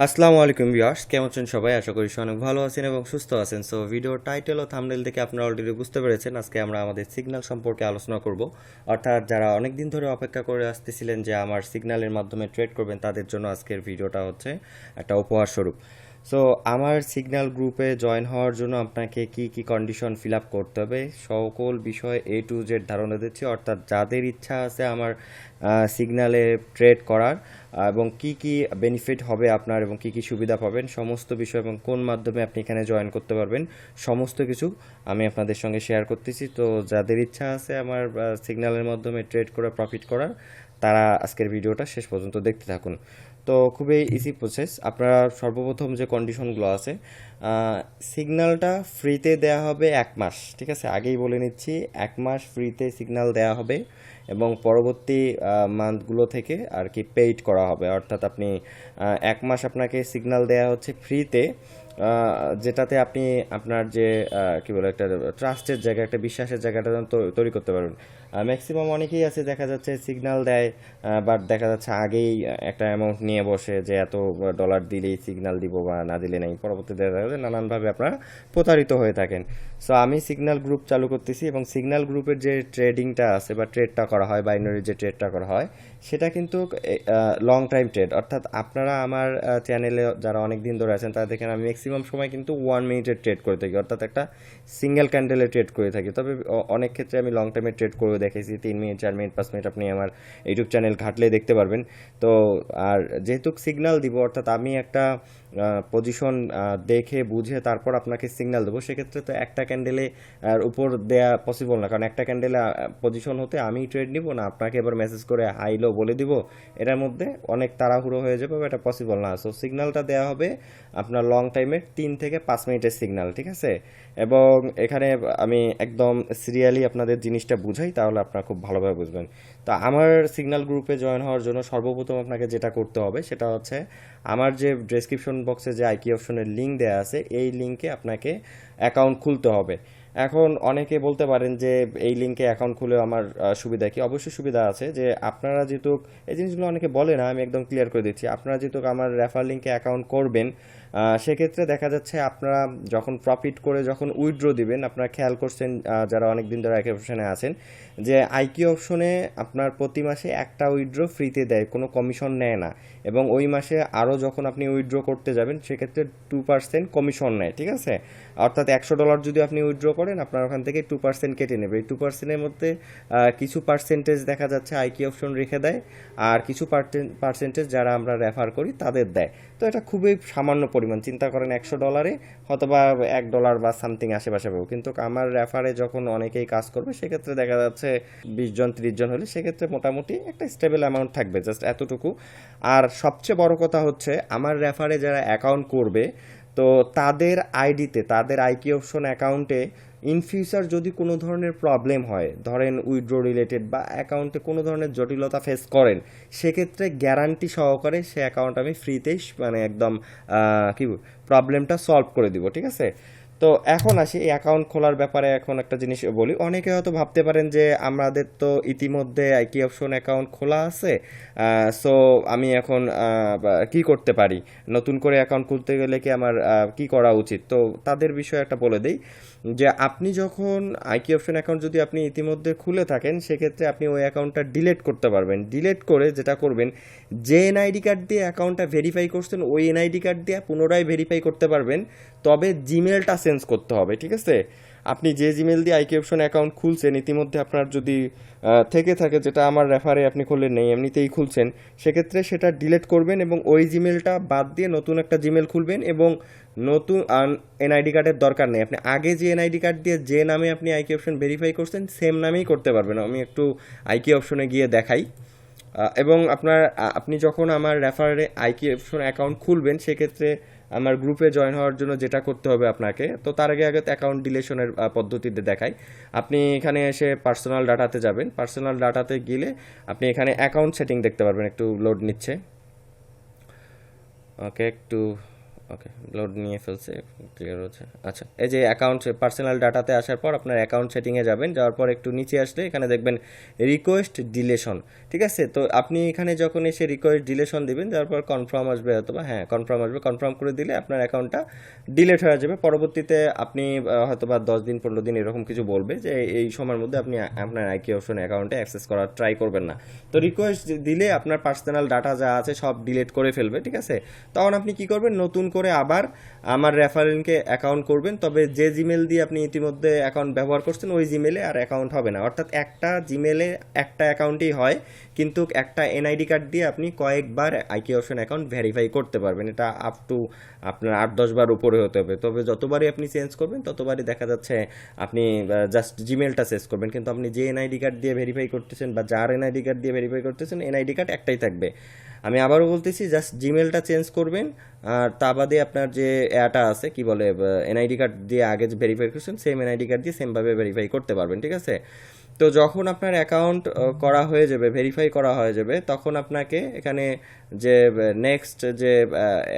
আসসালামু আলাইকুম ভিউয়ার্স, কেমন আছেন সবাই? আশা করি অনেক ভালো আছেন এবং সুস্থ আছেন। সো ভিডিওর টাইটেল ও থাম্বনেল থেকে আপনারা অলরেডি বুঝতে পেরেছেন আজকে আমরা আমাদের সিগন্যাল সম্পর্কে আলোচনা করব। অর্থাৎ যারা অনেক দিন ধরে অপেক্ষা করে আসতেছিলেন যে আমার সিগন্যালের মাধ্যমে ট্রেড করবেন, তাদের জন্য আজকের ভিডিওটা হচ্ছে একটা উপহার স্বরূপ। সো আমার সিগন্যাল গ্রুপে জয়েন হওয়ার জন্য আপনাকে কি কি কন্ডিশন ফিল আপ করতে হবে সকল বিষয় A to Z ধারণা দিচ্ছি। অর্থাৎ যাদের ইচ্ছা আছে আমার সিগন্যালে ট্রেড করার এবং কি কি বেনিফিট হবে আপনার এবং কি কি সুবিধা পাবেন সমস্ত বিষয় এবং কোন মাধ্যমে আপনি এখানে জয়েন করতে পারবেন সমস্ত কিছু আমি আপনাদের সঙ্গে শেয়ার করতেছি। তো যাদের ইচ্ছা আছে আমার সিগন্যালের মাধ্যমে ট্রেড করে প্রফিট করার, তারা আজকের ভিডিওটা শেষ পর্যন্ত দেখতে থাকুন। তো খুবই ইজি প্রসেস। আপনারা সর্বপ্রথম যে কন্ডিশনগুলো আছে, সিগন্যালটা ফ্রিতে দেয়া হবে 1 মাস, ঠিক আছে? আগেই বলে নিচ্ছি, 1 মাস ফ্রিতে সিগন্যাল দেয়া হবে এবং পরবর্তী মান্থগুলো থেকে আর কি পেইড করা হবে। অর্থাৎ আপনি 1 মাস আপনাকে সিগন্যাল দেয়া হচ্ছে ফ্রিতে, যেটাতে আপনি আপনার যে কি বলে একটা ট্রাস্টের জায়গা, একটা বিশ্বাসের জায়গাটা তৈরি করতে পারবেন। ম্যাক্সিমাম অনেকেই আছে দেখা যাচ্ছে সিগন্যাল দেয়, বাট দেখা যাচ্ছে আগেই একটা অ্যামাউন্ট নিয়ে বসে যে এত ডলার দিলেই সিগন্যাল দিব বা না দিলে নেই, পরবর্তীতে দেখা যাচ্ছে নানানভাবে আপনারা প্রতারিত হয়ে থাকেন। সো আমি সিগন্যাল গ্রুপ চালু করতেছি এবং সিগন্যাল গ্রুপের যে ট্রেডিংটা আছে বা ট্রেডটা করা হয়, বাইনারি যে ট্রেডটা করা হয়, সেটা কিন্তু লং টাইম ট্রেড। অর্থাৎ আপনারা আমার চ্যানেলে যারা অনেক দিন ধরে আছেন তারা দেখেন আমি ম্যাক্সিমাম সময় কিন্তু 1 মিনিটের ট্রেড করে থাকি, অর্থাৎ একটা সিঙ্গেল ক্যান্ডেলে ট্রেড করে থাকি। তবে অনেক ক্ষেত্রে আমি লং টাইমে ট্রেড করে দেখেছি, 3 মিনিট, 4 মিনিট, 5 মিনিট। আপনি আমার ইউটিউব চ্যানেল ঘাটলে দেখতে পারবেন। তো আর যেহেতু সিগন্যাল দিব, অর্থাৎ আমি একটা পজিশন দেখে বুঝে তারপর আপনাকে সিগন্যাল দেবো, সেক্ষেত্রে তো একটা ক্যান্ডেলে উপর দেয়া পসিবল না, কারণ একটা ক্যান্ডেলে পজিশন হতে আমি ট্রেড নিব না, আপনাকে এবার মেসেজ করে হাই লো বলে দিব, এটার মধ্যে অনেক তাড়াহুড়ো হয়ে যাবে, এটা পসিবল না। সো সিগন্যালটা দেওয়া হবে আপনার লং টাইমের 3 থেকে 5 মিনিটের সিগন্যাল, ঠিক আছে? এবং এখানে আমি একদম সিরিয়ালি আপনাদের জিনিসটা বুঝাই, তাহলে আপনারা খুব ভালোভাবে বুঝবেন। তো আমার সিগন্যাল গ্রুপে জয়েন হওয়ার জন্য সর্বপ্রথম আপনাকে যেটা করতে হবে সেটা হচ্ছে আমার যে ডেসক্রিপশন বক্সে যে আইকি অপশনের লিঙ্ক দেওয়া আছে, এই লিঙ্কে আপনাকে অ্যাকাউন্ট খুলতে হবে। এখন অনেকে বলতে পারেন যে এই লিঙ্কে অ্যাকাউন্ট খুলে আমার সুবিধা কি? অবশ্যই সুবিধা আছে। যে আপনারা যেহেতু এই জিনিসগুলো অনেকে বলে না, আমি একদম ক্লিয়ার করে দিচ্ছি। আপনারা যেহেতু আমার রেফার লিঙ্কে অ্যাকাউন্ট করবেন, সেক্ষেত্রে দেখা যাচ্ছে আপনারা যখন প্রফিট করে যখন উইথড্র দিবেন, আপনারা খেয়াল করছেন যারা অনেক দিন ধরে আইকি অপশনে আছেন, যে আইকি অপশনে আপনার প্রতি মাসে একটা উইথড্র ফ্রিতে দেয়, কোনো কমিশন নেয় না। এবং ওই মাসে আরও যখন আপনি উইথড্র করতে যাবেন সেক্ষেত্রে 2% কমিশন নেয়, ঠিক আছে? অর্থাৎ $100 যদি আপনি উইথড্র করেন, আপনার ওখান থেকে 2% কেটে নেবে। এই 2%-এর মধ্যে কিছু পার্সেন্টেজ দেখা যাচ্ছে আইকি অপশন রেখে দেয়, আর কিছু পার্সেন্টেজ যারা আমরা রেফার করি তাদের দেয়। তো এটা খুবই সামান্য পরিমাণ। চিন্তা করেন $100 হয়তোবা $1 বা সামথিং আশেপাশে পাবো, কিন্তু আমার রেফারে যখন অনেকেই কাজ করবে সেক্ষেত্রে দেখা যাচ্ছে 20 জন 30 জন হলে সেক্ষেত্রে মোটামুটি একটা স্টেবল অ্যামাউন্ট থাকবে, জাস্ট এতটুকু। আর সবচেয়ে বড় কথা হচ্ছে আমার রেফারে যারা অ্যাকাউন্ট করবে, তো তাদের আইডিতে, তাদের আইকি অপশন অ্যাকাউন্টে ইন ফিউচার যদি কোনো ধরনের প্রবলেম হয়, ধরেন উইথড্র রিলেটেড বা অ্যাকাউন্টে কোনো ধরনের জটিলতা ফেস করেন, সেক্ষেত্রে গ্যারান্টি সহকারে সে অ্যাকাউন্ট আমি ফ্রিতেই মানে একদম কি প্রবলেমটা সলভ করে দিব, ঠিক আছে? তো এখন আসি এই অ্যাকাউন্ট খোলার ব্যাপারে। এখন একটা জিনিস বলি, অনেকে হয়তো ভাবতে পারেন যে আমাদের তো ইতিমধ্যে আইকি অপশন অ্যাকাউন্ট খোলা আছে, সো আমি এখন কি করতে পারি, নতুন করে অ্যাকাউন্ট খুলতে গেলে কি আমার কি করা উচিত? তো তাদের বিষয়ে একটা বলে দিই, যে আপনি যখন আইকি অপশন অ্যাকাউন্ট যদি আপনি ইতিমধ্যে খুলে থাকেন, সেক্ষেত্রে আপনি ওই অ্যাকাউন্টটা ডিলিট করতে পারবেন। ডিলিট করে যেটা করবেন, যে এনআইডি কার্ড দিয়ে অ্যাকাউন্টটা ভেরিফাই করছেন ওই এনআইডি কার্ড দিয়ে পুনরায় ভেরিফাই করতে পারবেন। তবে জিমেলটা চেঞ্জ করতে হবে, ঠিক আছে? আপনি যে জিমেল দিয়ে আইকি অপশন অ্যাকাউন্ট খুলছেন ইতিমধ্যে, আপনার যদি থেকে থাকে, যেটা আমার রেফারে আপনি খুললেন নেই, এমনিতেই খুলছেন, সেক্ষেত্রে সেটা ডিলিট করবেন এবং ওই জিমেলটা বাদ দিয়ে নতুন একটা জিমেল খুলবেন। এবং নতুন এনআইডি কার্ডের দরকার নেই, আপনি আগে যে এনআইডি কার্ড দিয়ে যে নামে আপনি আইকি অপশন ভেরিফাই করছেন সেম নামেই করতে পারবেন। আমি একটু আইকি অপশনে গিয়ে দেখাই। এবং আপনি যখন আমার রেফারে আইকি অপশন অ্যাকাউন্ট খুলবেন, সেক্ষেত্রে আমার গ্রুপে জয়েন হওয়ার জন্য যেটা করতে হবে আপনাকে, তো তার আগে আগে অ্যাকাউন্ট ডিলেশনের পদ্ধতিতে দেখাই। আপনি এখানে এসে পার্সোনাল ডাটাতে যাবেন। পার্সোনাল ডাটাতে গেলে আপনি এখানে অ্যাকাউন্ট সেটিং দেখতে পারবেন, একটু লোড নিচ্ছে, ওকে একটু ওকে, লোড নিয়ে ফেলছে, ক্লিয়ার হচ্ছে। আচ্ছা, এই যে অ্যাকাউন্ট পার্সোনাল ডাটাতে আসার পর আপনার অ্যাকাউন্ট সেটিংয়ে যাবেন, যাওয়ার পর একটু নিচে আসলে এখানে দেখবেন রিকোয়েস্ট ডিলেশন, ঠিক আছে? তো আপনি এখানে যখন এসে রিকোয়েস্ট ডিলেশন দিবেন, যাওয়ার পর কনফার্ম আসবে, অথবা হ্যাঁ কনফার্ম আসবে, কনফার্ম করে দিলে আপনার অ্যাকাউন্টটা ডিলেট হয়ে যাবে। পরবর্তীতে আপনি হয়তো বা 10 দিন 15 দিন এরকম কিছু বলবে যে এই সময়ের মধ্যে আপনি আপনার আইকিউ অপশন অ্যাকাউন্টে অ্যাক্সেস করার ট্রাই করবেন না। তো রিকোয়েস্ট দিলে আপনার পার্সোনাল ডাটা যা আছে সব ডিলিট করে ফেলবে, ঠিক আছে? তখন আপনি কি করবেন, নতুন করে আবার আমার রেফারেলকে অ্যাকাউন্ট করবেন, তবে যে জিমেল দিয়ে আপনি ইতিমধ্যে অ্যাকাউন্ট ব্যবহার করছেন ওই জিমেলে আর অ্যাকাউন্ট হবে না। অর্থাৎ একটা জিমেলে একটা অ্যাকাউন্টই হয়, কিন্তু একটা এনআইডি কার্ড দিয়ে আপনি কয়েকবার আইকিউ অপশন অ্যাকাউন্ট ভেরিফাই করতে পারবেন। এটা আপ টু আপনার 8-10 বার উপরে হতে হবে। তবে যতবারই আপনি চেঞ্জ করবেন ততবারই দেখা যাচ্ছে আপনি জাস্ট জিমেলটা চেঞ্জ করবেন, কিন্তু আপনি যে এনআইডি কার্ড দিয়ে ভেরিফাই করতেছেন বা যার এনআইডি কার্ড দিয়ে ভেরিফাই করতেছেন এনআইডি কার্ড একটাই থাকবে। আমি আবারও বলতেছি, জাস্ট জিমেলটা চেঞ্জ করবেন, আর তা বাদে আপনার যে অ্যাটা আছে কি বলে এনআইডি কার্ড দিয়ে আগে যে ভেরিফাই করছেন সেম এনআইডি কার্ড দিয়ে সেমভাবে ভেরিফাই করতে পারবেন, ঠিক আছে? তো যখন আপনার অ্যাকাউন্ট করা হয়ে যাবে, ভেরিফাই করা হয়ে যাবে, তখন আপনাকে এখানে যে নেক্সট যে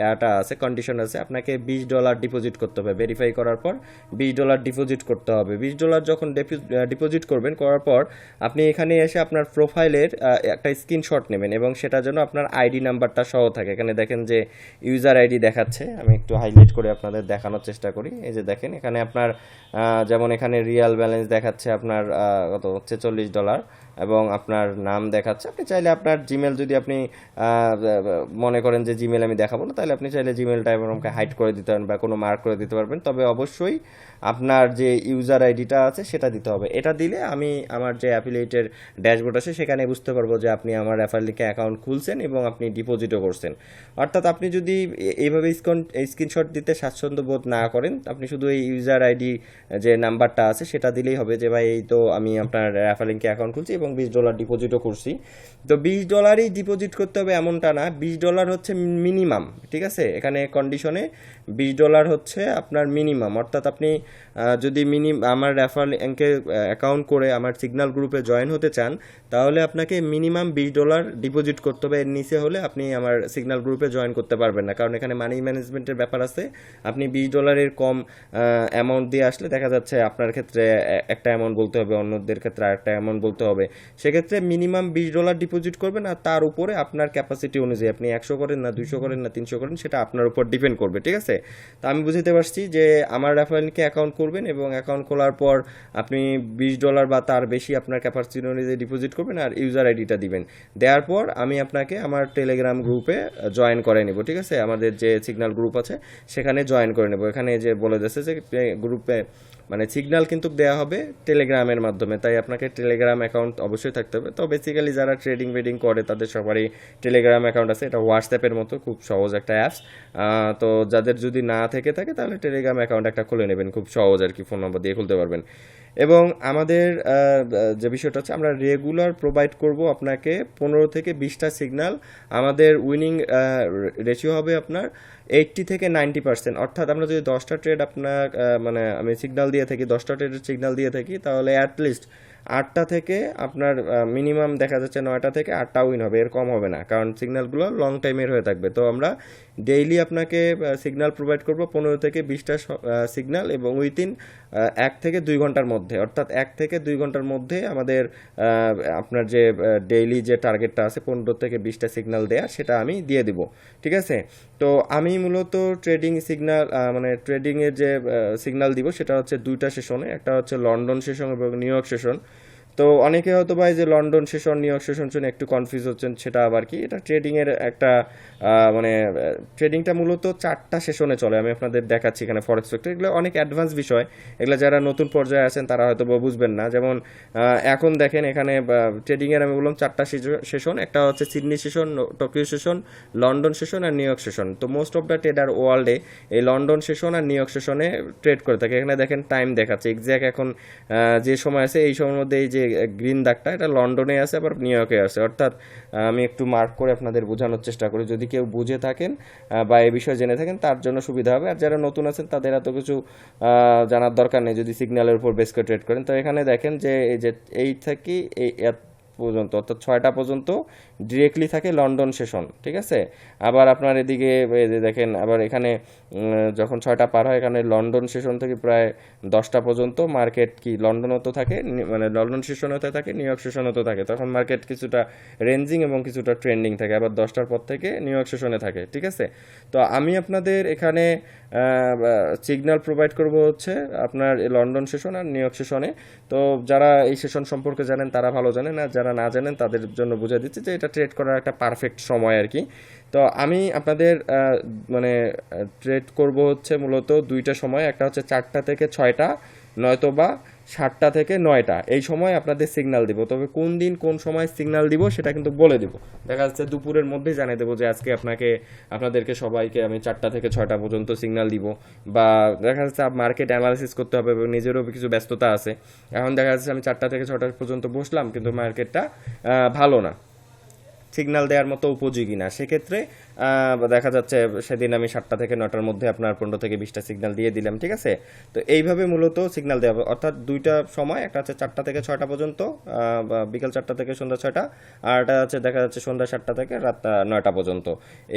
অ্যাটা আছে, কন্ডিশন আছে, আপনাকে $20 ডিপোজিট করতে হবে। ভেরিফাই করার পর $20 ডিপোজিট করতে হবে। $20 যখন ডিপোজিট করবেন, করার পর আপনি এখানে এসে আপনার প্রোফাইলের একটা স্ক্রিনশট নেবেন এবং সেটা যেন আপনার আইডি নাম্বারটা সহ থাকে। এখানে দেখেন যে ইউজার আইডি দেখাচ্ছে, আমি একটু হাইলাইট করে আপনাদের দেখানোর চেষ্টা করি। এই যে দেখেন এখানে আপনার যেমন এখানে রিয়াল ব্যালেন্স দেখাচ্ছে আপনার কত হচ্ছে $40, এবং আপনার নাম দেখাচ্ছে। আপনি চাইলে আপনার জিমেল যদি আপনি মনে করেন যে জিমেল আমি দেখাবো না, তাহলে আপনি চাইলে জিমেলটা এরকম হাইড করে দিতে পারেন বা কোনো মার্ক করে দিতে পারবেন। তবে অবশ্যই আপনার যে ইউজার আইডিটা আছে সেটা দিতে হবে। এটা দিলে আমি আমার যে অ্যাফিলিয়েটের ড্যাশবোর্ড আছে সেখানে বুঝতে পারবো যে আপনি আমার রেফারেল লিঙ্কে অ্যাকাউন্ট খুলছেন এবং আপনি ডিপোজিটও করছেন। অর্থাৎ আপনি যদি এইভাবে স্ক্রিনশট দিতে স্বাচ্ছন্দ্য বোধ না করেন, আপনি শুধু এই ইউজার আইডি যে নাম্বারটা আছে সেটা দিলেই হবে যে ভাই এই তো আমি আপনার রেফারেল লিঙ্কে অ্যাকাউন্ট খুলছি এবং $20 ডিপোজিটও করছি। তো $20ই ডিপোজিট করতে হবে এমনটা না, $20 হচ্ছে মিনিমাম, ঠিক আছে? এখানে কন্ডিশনে $20 হচ্ছে আপনার মিনিমাম। অর্থাৎ আপনি যদি আমার রেফারেল লিঙ্কে অ্যাকাউন্ট করে আমার সিগন্যাল গ্রুপে জয়েন হতে চান, তাহলে আপনাকে মিনিমাম $20 ডিপোজিট করতে হবে। এর নিচে হলে আপনি আমার সিগন্যাল গ্রুপে জয়েন করতে পারবেন না, কারণ এখানে মানি ম্যানেজমেন্টের ব্যাপার আছে। আপনি $20 কম অ্যামাউন্ট দিয়ে আসলে দেখা যাচ্ছে আপনার ক্ষেত্রে একটা অ্যামাউন্ট বলতে হবে, অন্যদের ক্ষেত্রে আরেকটা অ্যামাউন্ট বলতে হবে। সেক্ষেত্রে মিনিমাম $20 ডিপোজিট করবেন, আর তার উপরে আপনার ক্যাপাসিটি অনুযায়ী আপনি 100 করেন না 200 করেন না 300 করেন, সেটা আপনার উপর ডিপেন্ড করবে, ঠিক আছে? তো আমি বুঝতে পারছি যে আমার রেফারেলকে অ্যাকাউন্ট করবেন এবং অ্যাকাউন্ট খোলার পর আপনি $20 বা তার বেশি আপনার ক্যাপাসিটি অনুযায়ী ডিপোজিট করবেন আর ইউজার আইডিটা দিবেন। দেওয়ার পর আমি আপনাকে আমার টেলিগ্রাম গ্রুপে জয়েন করে নেব, ঠিক আছে? আমাদের যে সিগন্যাল গ্রুপ আছে সেখানে জয়েন করে নেব। এখানে যে বলে দিচ্ছে যে গ্রুপে মানে সিগন্যাল কিন্তু দেওয়া হবে টেলিগ্রামের মাধ্যমে, তাই আপনাকে টেলিগ্রাম অ্যাকাউন্ট অবশ্যই থাকতে হবে। তো বেসিক্যালি যারা ট্রেডিং বেডিং করে তাদের সবারই টেলিগ্রাম অ্যাকাউন্ট আছে। এটা হোয়াটসঅ্যাপের মতো খুব সহজ একটা অ্যাপস। তো যাদের যদি না থেকে থাকে তাহলে টেলিগ্রাম অ্যাকাউন্ট একটা খুলে নেবেন, খুব সহজ আর কি, ফোন নম্বর দিয়ে খুলতে পারবেন। এবং আমাদের যে বিষয়টা হচ্ছে, আমরা রেগুলার প্রোভাইড করব আপনাকে 15 থেকে 20টা সিগন্যাল। আমাদের উইনিং রেশিও হবে আপনার 80 থেকে 90%। অর্থাৎ আমরা যদি 10টা ট্রেড আপনার মানে আমি সিগন্যাল দিয়ে থাকি, 10টা ট্রেডের সিগন্যাল দিয়ে থাকি, তাহলে অ্যাটলিস্ট 8টা থেকে আপনার মিনিমাম দেখা যাচ্ছে 9টা থেকে 8টা উইন হবে, এর কম হবে না, কারণ সিগন্যালগুলো লং টাইমের হয়ে থাকবে। তো আমরা ডেইলি আপনাকে সিগন্যাল প্রোভাইড করব 15 থেকে 20টা সিগন্যাল, এবং উইথিন 1 থেকে 2 ঘন্টার মধ্যে। অর্থাৎ 1 থেকে 2 ঘন্টার মধ্যে আমাদের আপনার যে ডেইলি যে টার্গেটটা আছে 15 থেকে 20টা সিগন্যাল দেওয়া, সেটা আমি দিয়ে দিব, ঠিক আছে? তো আমি মূলত ট্রেডিং সিগন্যাল মানে ট্রেডিংয়ের যে সিগন্যাল দিব সেটা হচ্ছে 2টা সেশনে, একটা হচ্ছে লন্ডন সেশন এবং নিউ ইয়র্ক সেশন। তো অনেকে হয়তো ভাই যে London session new York session শুনে একটু কনফিউজ হচ্ছেন, সেটা আবার কি? এটা ট্রেডিংয়ের একটা মানে ট্রেডিংটা মূলত 4টা সেশনে চলে। আমি আপনাদের দেখাচ্ছি এখানে ফরেক্স ফ্যাক্টর, এগুলো অনেক অ্যাডভান্স বিষয়, এগুলো যারা নতুন পর্যায়ে আছেন তারা হয়তো বুঝবেন না। যেমন এখন দেখেন এখানে ট্রেডিংয়ের আমি বললাম 4টা সেশন, একটা হচ্ছে Sydney session, Tokyo session, London session আর নিউ ইয়র্ক সেশন। তো মোস্ট অফ দ্য ট্রেডার ওয়ার্ল্ডে এই লন্ডন সেশন আর নিউ ইয়র্ক সেশনে ট্রেড করে থাকে। এখানে দেখেন টাইম দেখাচ্ছে এক্স্যাক্ট এখন যে সময় আছে এই সময়ের মধ্যে এই যে গ্রিন দাগটা, এটা লন্ডনে আছে আবার নিউ ইয়র্কে আছে। অর্থাৎ আমি একটু মার্ক করে আপনাদের বোঝানোর চেষ্টা করি, যদি কেউ বুঝে থাকেন বা এই বিষয়ে জেনে থাকেন তার জন্য সুবিধা হবে। আর যারা নতুন আছেন তাদের এত কিছু জানার দরকার নেই যদি সিগন্যালের উপর বেস করে ট্রেড করেন। তো এখানে দেখেন যে এই যে এই থেকে পর্যন্ত অর্থাৎ 6টা পর্যন্ত ডিরেক্টলি থাকে লন্ডন সেশন, ঠিক আছে। আবার আপনার এদিকে এই যে দেখেন আবার এখানে যখন 6টা পার হয় এখানে লন্ডন সেশন থেকে প্রায় 10টা পর্যন্ত মার্কেট কি লন্ডনও তো থাকে, মানে লন্ডন সেশনও তো থাকে, নিউ ইয়র্ক সেশনও তো থাকে, তখন মার্কেট কিছুটা রেঞ্জিং এবং কিছুটা ট্রেন্ডিং থাকে। আবার 10টার পর থেকে নিউ ইয়র্ক সেশনে থাকে, ঠিক আছে। তো আমি আপনাদের এখানে সিগন্যাল প্রোভাইড করব হচ্ছে আপনার লন্ডন সেশন আর নিউ ইয়র্ক সেশনে। তো যারা এই সেশন সম্পর্কে জানেন তারা ভালো জানেন, আর যারা না জানেন তাদের জন্য বুঝিয়ে দিচ্ছি যে এটা ট্রেড করার একটা পারফেক্ট সময় আর কি। তো আমি আপনাদের মানে ট্রেড করব হচ্ছে মূলত দুইটা সময়, একটা হচ্ছে 4টা থেকে 6টা, নয়তো বা 7টা থেকে 9টা, এই সময় আপনাদের সিগন্যাল দিব। তবে কোন দিন কোন সময় সিগন্যাল দিব সেটা কিন্তু বলে দিব, দেখা যাচ্ছে দুপুরের মধ্যেই জানিয়ে দেবো যে আজকে আপনাদেরকে সবাইকে আমি 4টা থেকে 6টা পর্যন্ত সিগন্যাল দিব। বা দেখা যাচ্ছে মার্কেট অ্যানালাইসিস করতে হবে এবং নিজেরও কিছু ব্যস্ততা আছে। এখন দেখা যাচ্ছে আমি 4টা থেকে 6টা পর্যন্ত বসলাম কিন্তু মার্কেটটা ভালো না, সিগন্যাল দেওয়ার মতো উপযোগী না, সেক্ষেত্রে দেখা যাচ্ছে সেদিন আমি 7টা থেকে 9টার মধ্যে আপনার 15 থেকে 20টা সিগন্যাল দিয়ে দিলাম, ঠিক আছে। তো এইভাবে মূলত সিগন্যাল দেওয়া হবে, অর্থাৎ দুইটা সময়, একটা হচ্ছে 4টা থেকে 6টা পর্যন্ত, বিকাল 4টা থেকে সন্ধ্যা 6টা, আর একটা হচ্ছে দেখা যাচ্ছে সন্ধ্যা 7টা থেকে রাত 9টা পর্যন্ত।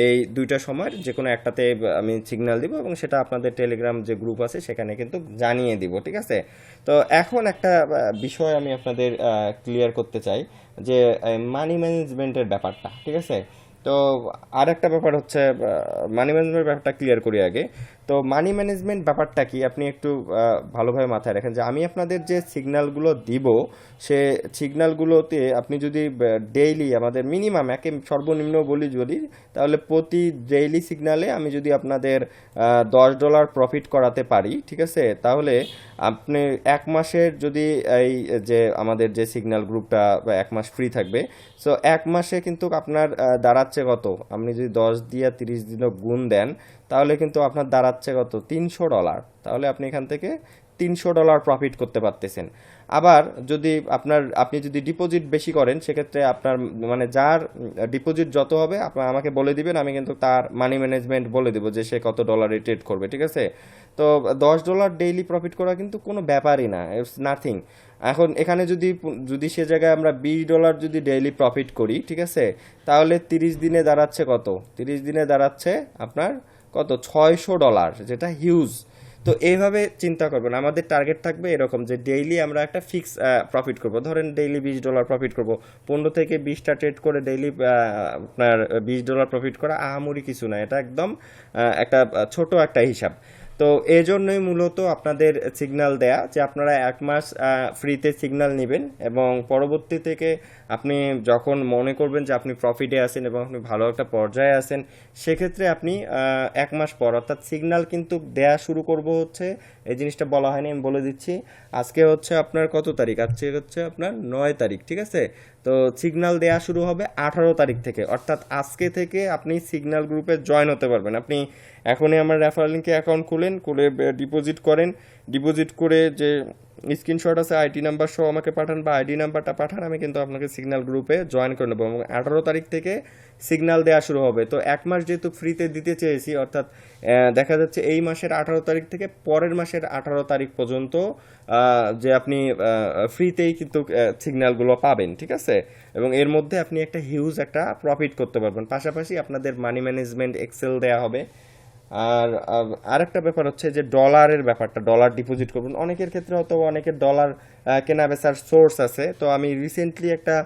এই দুইটা সময়ের যে কোনো একটাতে আমি সিগন্যাল দিব এবং সেটা আপনাদের টেলিগ্রাম যে গ্রুপ আছে সেখানে কিন্তু জানিয়ে দিব, ঠিক আছে। তো এখন একটা বিষয় আমি আপনাদের ক্লিয়ার করতে চাই যে মানি ম্যানেজমেন্টের ব্যাপারটা, ঠিক আছে। তো আর একটা ব্যাপার হচ্ছে মানি ম্যানেজমেন্ট ব্যাপারটা ক্লিয়ার করি আগে। তো মানি ম্যানেজমেন্ট ব্যাপারটা কি আপনি একটু ভালোভাবে মাথায় রাখেন যে আমি আপনাদের যে সিগন্যালগুলো দিব সে সিগন্যালগুলোতে আপনি যদি ডেইলি আমাদের মিনিমাম একে সর্বনিম্ন বলি যদি, তাহলে প্রতি ডেইলি সিগন্যালে আমি যদি আপনাদের $10 প্রফিট করাতে পারি, ঠিক আছে, তাহলে আপনি 1 মাসের যদি এই যে আমাদের যে সিগন্যাল গ্রুপটা 1 মাস ফ্রি থাকবে, সো 1 মাসে কিন্তু আপনার দাঁড়াচ্ছে কত, আপনি যদি 10 দিয়ে 30 দিনও গুণ দেন তাহলে কিন্তু আপনার দাঁড়াচ্ছে কত, $300। তাহলে আপনি এখান থেকে $300 প্রফিট করতে পারতেছেন। আবার যদি আপনি যদি ডিপোজিট বেশি করেন সেক্ষেত্রে আপনার মানে যার ডিপোজিট যত হবে আপনার আমাকে বলে দিবেন, আমি কিন্তু তার মানি ম্যানেজমেন্ট বলে দেবো যে সে কত ডলারে ট্রেড করবে, ঠিক আছে। তো $10 ডেইলি প্রফিট করা কিন্তু কোনো ব্যাপারই না, ইটস নাথিং। এখন এখানে যদি যদি সে জায়গায় আমরা $20 যদি ডেইলি প্রফিট করি, ঠিক আছে, তাহলে 30 দিনে দাঁড়াচ্ছে কত, 30 দিনে দাঁড়াচ্ছে আপনার কত, $600, যেটা হিউজ। তো এইভাবে চিন্তা করবেন, আমাদের টার্গেট থাকবে এরকম যে ডেইলি আমরা একটা ফিক্স প্রফিট করব, ধরেন ডেইলি $20 প্রফিট করব, 15 থেকে 20টা ট্রেড করে ডেইলি আপনার $20 প্রফিট করা আহামরি কিছু না, এটা একদম একটা ছোট একটা হিসাব। তো এই জন্যই মূলত আপনাদের সিগন্যাল দেয়া যে আপনারা 1 মাস ফ্রিতে সিগন্যাল নেবেন এবং পরবর্তী থেকে আপনি যখন মনে করবেন যে আপনি প্রফিটে আছেন এবং আপনি ভালো একটা পর্যায়ে আছেন, সেক্ষেত্রে আপনি 1 মাস পর অর্থাৎ সিগন্যাল কিন্তু দেয়া শুরু করব হচ্ছে, এই জিনিসটা বলা হয়নি আমি বলে দিচ্ছি, আজকে হচ্ছে আপনার কত তারিখ, আজকে হচ্ছে আপনার 9 তারিখ, ঠিক আছে। তো সিগন্যাল দেয়া শুরু হবে 18 তারিখ থেকে, অর্থাৎ আজকে থেকে আপনি সিগন্যাল গ্রুপে জয়েন হতে পারবেন। আপনি এখনই আমার রেফারেল লিঙ্কে অ্যাকাউন্ট খুলে ডিপোজিট করেন, ডিপোজিট করে যে স্ক্রিনশট আছে আইডি নাম্বার সহ আমাকে পাঠান বা আইডি নাম্বারটা পাঠান, আমি কিন্তু আপনাকে সিগন্যাল গ্রুপে জয়েন করে নেবো এবং 18 তারিখ থেকে সিগন্যাল দেওয়া শুরু হবে। তো 1 মাস যেহেতু ফ্রিতে দিতে চেয়েছি, অর্থাৎ দেখা যাচ্ছে এই মাসের 18 তারিখ থেকে পরের মাসের 18 তারিখ পর্যন্ত যে আপনি ফ্রিতেই কিন্তু সিগন্যালগুলো পাবেন, ঠিক আছে। এবং এর মধ্যে আপনি একটা হিউজ একটা প্রফিট করতে পারবেন, পাশাপাশি আপনাদের মানি ম্যানেজমেন্ট এক্সেল দেওয়া হবে। আর আরেকটা ব্যাপার হচ্ছে যে ডলারের ব্যাপারটা, ডলার ডিপোজিট করবেন, অনেকের ক্ষেত্রে হয়তো অনেকের ডলার কেনা বেচার সোর্স আছে। তো আমি রিসেন্টলি একটা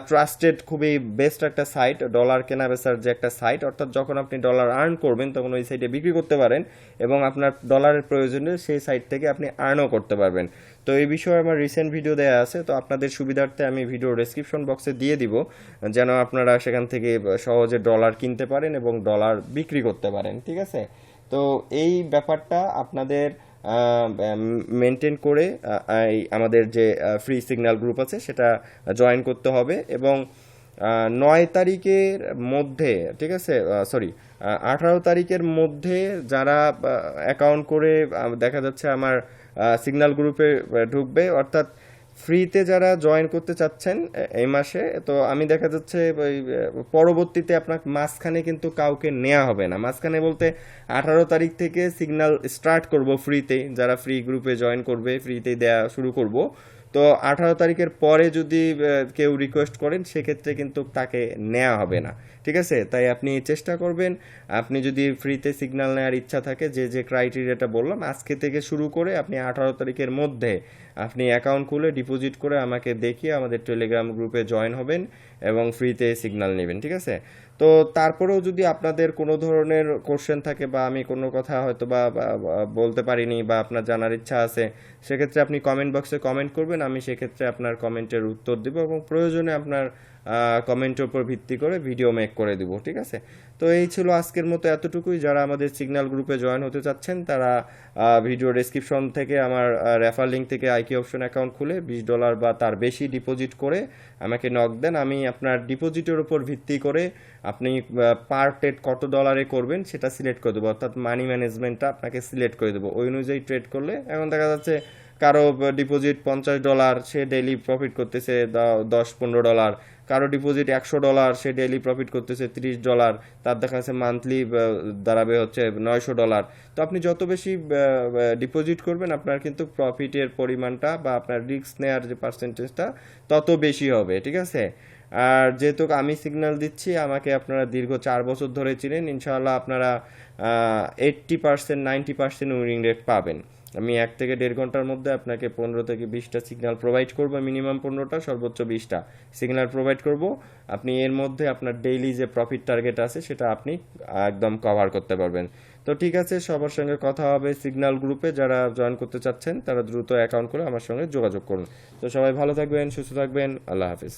ট্রাস্টেড খুবই বেস্ট একটা সাইট, ডলার কেনা বেচার যে একটা সাইট, অর্থাৎ যখন আপনি ডলার আর্ন করবেন তখন ওই সাইটে বিক্রি করতে পারেন এবং আপনার ডলারের প্রয়োজনে সেই সাইট থেকে আপনি আর্নও করতে পারবেন। তো এই বিষয়ে আমার রিসেন্ট ভিডিও দেওয়া আছে, তো আপনাদের সুবিধার্থে আমি ভিডিও ডেসক্রিপশন বক্সে দিয়ে দিব যেন আপনারা সেখান থেকে সহজে ডলার কিনতে পারেন এবং ডলার বিক্রি করতে পারেন, ঠিক আছে। তো এই ব্যাপারটা আপনাদের মেনটেন করে আমাদের যে ফ্রি সিগন্যাল গ্রুপ আছে সেটা জয়েন করতে হবে এবং 9 তারিখের মধ্যে, ঠিক আছে, সরি 18 তারিখের মধ্যে যারা অ্যাকাউন্ট করে দেখা যাচ্ছে আমার সিগন্যাল গ্রুপে ঢুকবে, অর্থাৎ ফ্রিতে যারা জয়েন করতে চাচ্ছেন এই মাসে, তো আমি দেখা যাচ্ছে ওই পরবর্তীতে আপনার মাঝখানে কিন্তু কাউকে নেওয়া হবে না, মাঝখানে বলতে 18 তারিখ থেকে সিগন্যাল স্টার্ট করব ফ্রিতে, যারা ফ্রি গ্রুপে জয়েন করবে ফ্রিতে দেওয়া শুরু করব। তো 18 তারিখের পরে যদি কেউ রিকোয়েস্ট করেন সেক্ষেত্রে কিন্তু তাকে নেওয়া হবে না, ঠিক আছে? তাই আপনি চেষ্টা করবেন, আপনি যদি ফ্রিতে সিগন্যাল নেওয়ার ইচ্ছা থাকে, যে যে ক্রাইটেরিয়াটা বললাম আজকে থেকে শুরু করে আপনি 18 তারিখের মধ্যে আপনি অ্যাকাউন্ট খুলে ডিপোজিট করে আমাকে দেখিয়ে আমাদের টেলিগ্রাম গ্রুপে জয়েন হবেন এবং ফ্রিতে সিগন্যাল নেবেন, ঠিক আছে? তো তারপরেও যদি আপনাদের কোনো ধরনের কোশ্চেন থাকে বা আমি কোনো কথা হয়তো বা বলতে পারিনি বা আপনার জানার ইচ্ছা আছে, সেক্ষেত্রে আপনি কমেন্ট বক্সে কমেন্ট করবেন, আমি সেক্ষেত্রে আপনার কমেন্টের উত্তর দেবো এবং প্রয়োজনে আপনার কমেন্টের উপর ভিত্তি করে ভিডিও মেক করে দিব, ঠিক আছে? তো এই ছিল আজকের মতো এতটুকুই। যারা আমাদের সিগন্যাল গ্রুপে জয়েন হতে চাচ্ছেন তারা ভিডিও ডেসক্রিপশন থেকে আমার রেফার লিঙ্ক থেকে আইকি অপশন অ্যাকাউন্ট খুলে $20 বা তার বেশি ডিপোজিট করে আমাকে নক দেন। আমি আপনার ডিপোজিটের উপর ভিত্তি করে আপনি পার ট্রেড কত ডলারে করবেন সেটা সিলেক্ট করে দেবো, অর্থাৎ মানি ম্যানেজমেন্টটা আপনাকে সিলেক্ট করে দেবো। ওই অনুযায়ী ট্রেড করলে এখন দেখা যাচ্ছে কারো ডিপোজিট $50, সে ডেইলি প্রফিট করতেছে $10-15, কারো ডিপোজিট $100, সে ডেইলি প্রফিট করতেছে $30, তার দেখা যাচ্ছে মান্থলি দাঁড়াবে হচ্ছে $900। তো আপনি যত বেশি ডিপোজিট করবেন আপনার কিন্তু প্রফিটের পরিমাণটা বা আপনার রিস্ক নেওয়ার যে পার্সেন্টেজটা তত বেশি হবে, ঠিক আছে? আর যেহেতু আমি সিগন্যাল দিচ্ছি, আমাকে আপনারা দীর্ঘ 4 বছর ধরে চিনেন, ইনশাআল্লাহ আপনারা 80%-90% উইনিং রেট পাবেন। আমি 1 থেকে 1.5 ঘন্টার মধ্যে আপনাকে 15 থেকে 20টা সিগন্যাল প্রোভাইড করবো, মিনিমাম 15টা, সর্বোচ্চ 20টা সিগন্যাল প্রোভাইড করব। আপনি এর মধ্যে আপনার ডেইলি যে প্রফিট টার্গেট আছে সেটা আপনি একদম কভার করতে পারবেন। তো ঠিক আছে, সবার সঙ্গে কথা হবে সিগন্যাল গ্রুপে। যারা জয়েন করতে চাচ্ছেন তারা দ্রুত অ্যাকাউন্ট করে আমার সঙ্গে যোগাযোগ করুন। তো সবাই ভালো থাকবেন, সুস্থ থাকবেন, আল্লাহ হাফিজ।